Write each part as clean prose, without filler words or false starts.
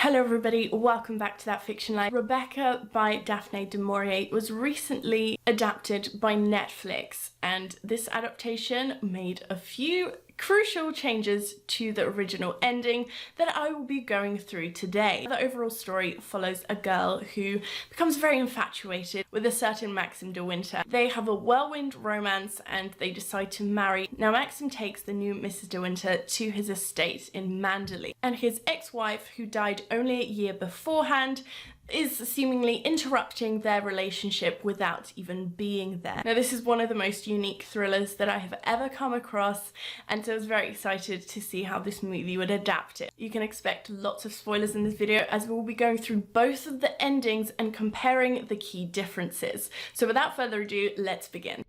Hello everybody, welcome back to That Fiction Life. Rebecca by Daphne du Maurier was recently adapted by Netflix, and this adaptation made a few crucial changes to the original ending that I will be going through today. The overall story follows a girl who becomes very infatuated with a certain Maxim de Winter. They have a whirlwind romance and they decide to marry. Now Maxim takes the new Mrs. de Winter to his estate in Manderley, and his ex-wife, who died only a year beforehand, is seemingly interrupting their relationship without even being there. Now this is one of the most unique thrillers that I have ever come across, and so I was very excited to see how this movie would adapt it. You can expect lots of spoilers in this video, as we will be going through both of the endings and comparing the key differences. So without further ado, let's begin.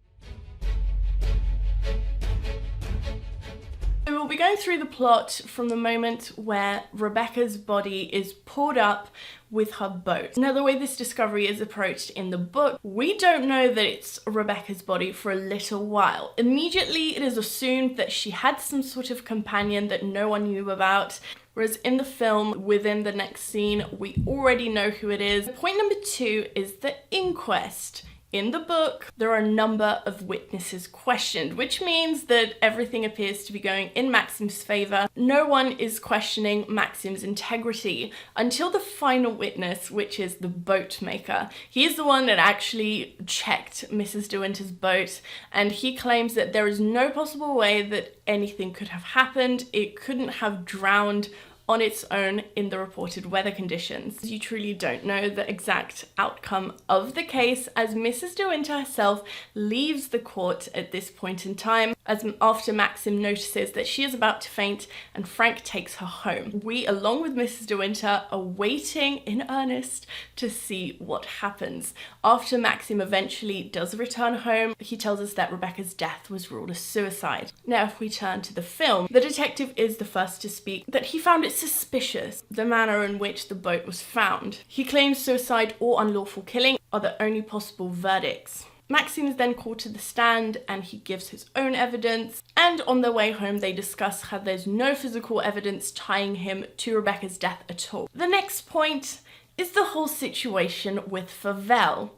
So we'll be going through the plot from the moment where Rebecca's body is pulled up with her boat. Now the way this discovery is approached in the book, we don't know that it's Rebecca's body for a little while. Immediately it is assumed that she had some sort of companion that no one knew about, whereas in the film, within the next scene, we already know who it is. Point number 2 is the inquest. In the book, there are a number of witnesses questioned, which means that everything appears to be going in Maxim's favor. No one is questioning Maxim's integrity until the final witness, which is the boat maker. He is the one that actually checked Mrs. de Winter's boat, and he claims that there is no possible way that anything could have happened. It couldn't have drowned on its own in the reported weather conditions. You truly don't know the exact outcome of the case, as Mrs. de Winter herself leaves the court at this point in time, as after Maxim notices that she is about to faint and Frank takes her home. We, along with Mrs. de Winter, are waiting in earnest to see what happens. After Maxim eventually does return home, he tells us that Rebecca's death was ruled a suicide. Now if we turn to the film, the detective is the first to speak that he found it suspicious the manner in which the boat was found. He claims suicide or unlawful killing are the only possible verdicts. Maxim is then called to the stand and he gives his own evidence, and on their way home they discuss how there's no physical evidence tying him to Rebecca's death at all. The next point is the whole situation with Fauvel.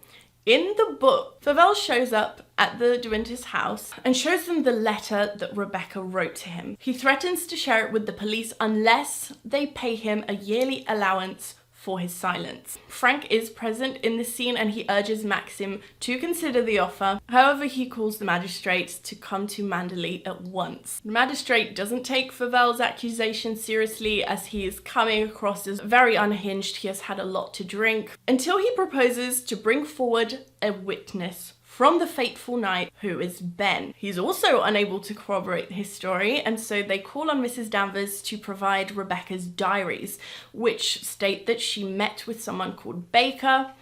In the book, Fauvel shows up at the de Winter's house and shows them the letter that Rebecca wrote to him. He threatens to share it with the police unless they pay him a yearly allowance for his silence. Frank is present in this scene and he urges Maxim to consider the offer. However, he calls the magistrate to come to Manderley at once. The magistrate doesn't take Fauvel's accusation seriously, as he is coming across as very unhinged. He has had a lot to drink, until he proposes to bring forward a witness from the fateful night, who is Ben. He's also unable to corroborate his story, and so they call on Mrs. Danvers to provide Rebecca's diaries, which state that she met with someone called Baker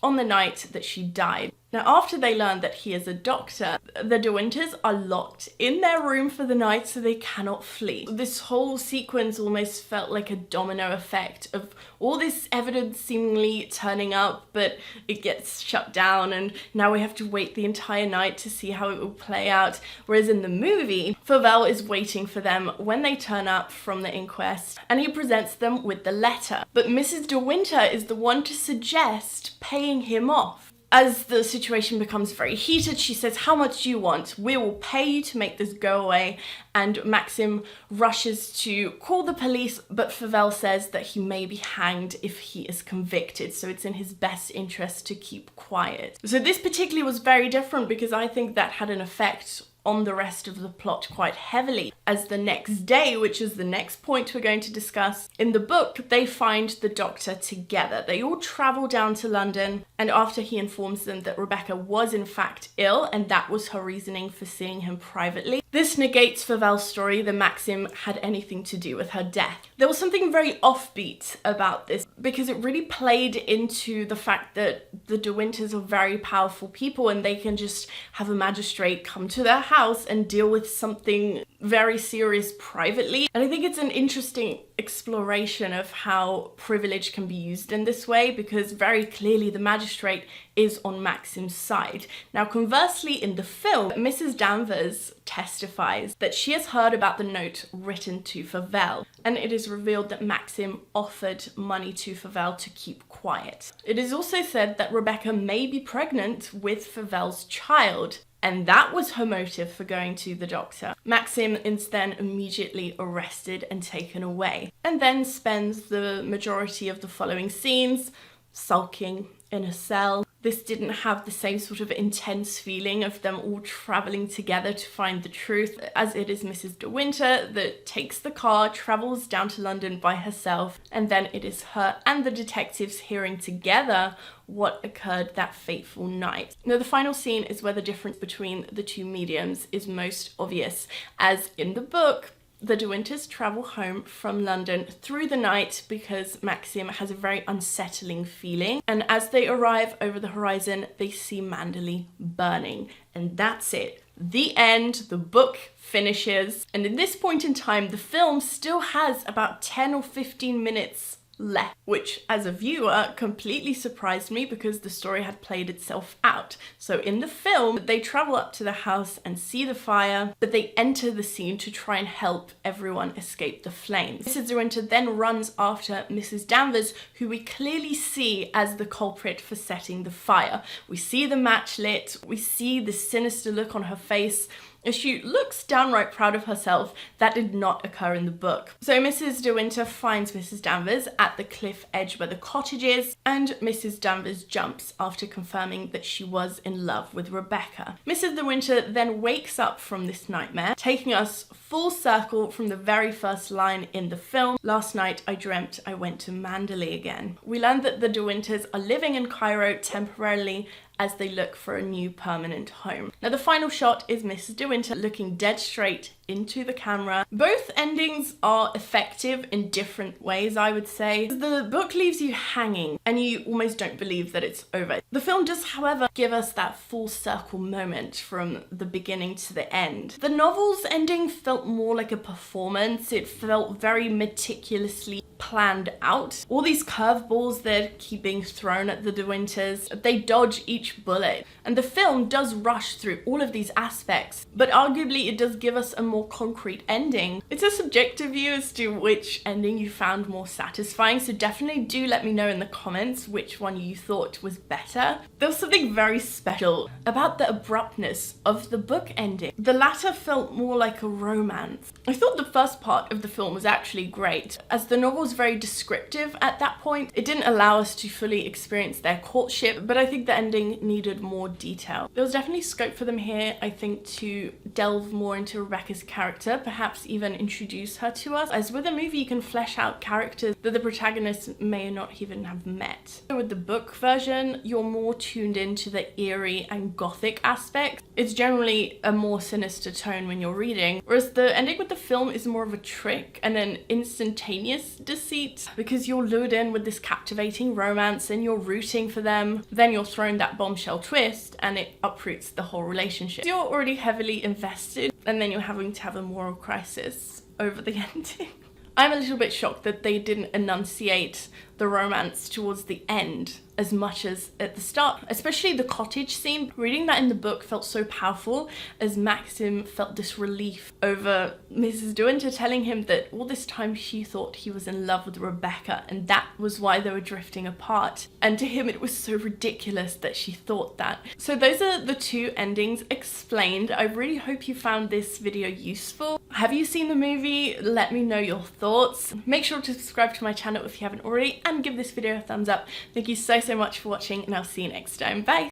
on the night that she died. Now, after they learn that he is a doctor, the de Winters are locked in their room for the night so they cannot flee. This whole sequence almost felt like a domino effect of all this evidence seemingly turning up, but it gets shut down and now we have to wait the entire night to see how it will play out. Whereas in the movie, Fauvel is waiting for them when they turn up from the inquest and he presents them with the letter. But Mrs. de Winter is the one to suggest paying him off. As the situation becomes very heated, she says, "How much do you want? We will pay you to make this go away." And Maxim rushes to call the police, but Fauvel says that he may be hanged if he is convicted, so it's in his best interest to keep quiet. So this particularly was very different, because I think that had an effect on the rest of the plot quite heavily, as the next day, which is the next point we're going to discuss, in the book they find the doctor together. They all travel down to London, and after he informs them that Rebecca was in fact ill and that was her reasoning for seeing him privately, this negates Fauvel's story that Maxim had anything to do with her death. There was something very offbeat about this, because it really played into the fact that the de Winters are very powerful people and they can just have a magistrate come to their house and deal with something very serious privately. And I think it's an interesting exploration of how privilege can be used in this way, because very clearly the magistrate is on Maxim's side. Now, conversely, in the film, Mrs. Danvers testifies that she has heard about the note written to Fauvel, and it is revealed that Maxim offered money to Fauvel to keep quiet. It is also said that Rebecca may be pregnant with Fauvel's child, and that was her motive for going to the doctor. Maxim is then immediately arrested and taken away, and then spends the majority of the following scenes sulking in a cell. This didn't have the same sort of intense feeling of them all traveling together to find the truth, as it is Mrs. de Winter that takes the car, travels down to London by herself, and then it is her and the detectives hearing together what occurred that fateful night. Now, the final scene is where the difference between the two mediums is most obvious, as in the book, the De Winters travel home from London through the night because Maxim has a very unsettling feeling. And as they arrive over the horizon, they see Manderley burning. And that's it. The end. The book finishes. And in this point in time, the film still has about 10 or 15 minutes left, which as a viewer completely surprised me because the story had played itself out. So in the film, they travel up to the house and see the fire, but they enter the scene to try and help everyone escape the flames. Mrs. de Winter then runs after Mrs. Danvers, who we clearly see as the culprit for setting the fire. We see the match lit, we see the sinister look on her face, as she looks downright proud of herself. That did not occur in the book. So Mrs. de Winter finds Mrs. Danvers at the cliff edge where the cottage is, and Mrs. Danvers jumps after confirming that she was in love with Rebecca. Mrs. de Winter then wakes up from this nightmare, taking us full circle from the very first line in the film. Last night I dreamt I went to Manderley again. We learn that the De Winters are living in Cairo temporarily as they look for a new permanent home. Now, the final shot is Mrs. de Winter looking dead straight into the camera. Both endings are effective in different ways, I would say. The book leaves you hanging and you almost don't believe that it's over. The film does, however, give us that full circle moment from the beginning to the end. The novel's ending felt more like a performance. It felt very meticulously planned out. All these curveballs that keep being thrown at the De Winters, they dodge each bullet. And the film does rush through all of these aspects, but arguably it does give us a more concrete ending. It's a subjective view as to which ending you found more satisfying, so definitely do let me know in the comments which one you thought was better. There was something very special about the abruptness of the book ending. The latter felt more like a romance. I thought the first part of the film was actually great, as the novel was very descriptive at that point. It didn't allow us to fully experience their courtship, but I think the ending needed more detail. There was definitely scope for them here, I think, to delve more into Rebecca's character, perhaps even introduce her to us, as with a movie you can flesh out characters that the protagonists may not even have met. With the book version, you're more tuned into the eerie and gothic aspects. It's generally a more sinister tone when you're reading, whereas the ending with the film is more of a trick and an instantaneous deceit, because you're lured in with this captivating romance and you're rooting for them, then you're thrown that bombshell twist and it uproots the whole relationship. You're already heavily invested and then you're having to have a moral crisis over the ending. I'm a little bit shocked that they didn't enunciate the romance towards the end as much as at the start, especially the cottage scene. Reading that in the book felt so powerful, as Maxim felt this relief over Mrs. de Winter telling him that all this time she thought he was in love with Rebecca and that was why they were drifting apart, and to him it was so ridiculous that she thought that. So those are the two endings explained. I really hope you found this video useful. Have you seen the movie? Let me know your thoughts. Make sure to subscribe to my channel if you haven't already, and give this video a thumbs up. Thank you so much for watching, and I'll see you next time. Bye!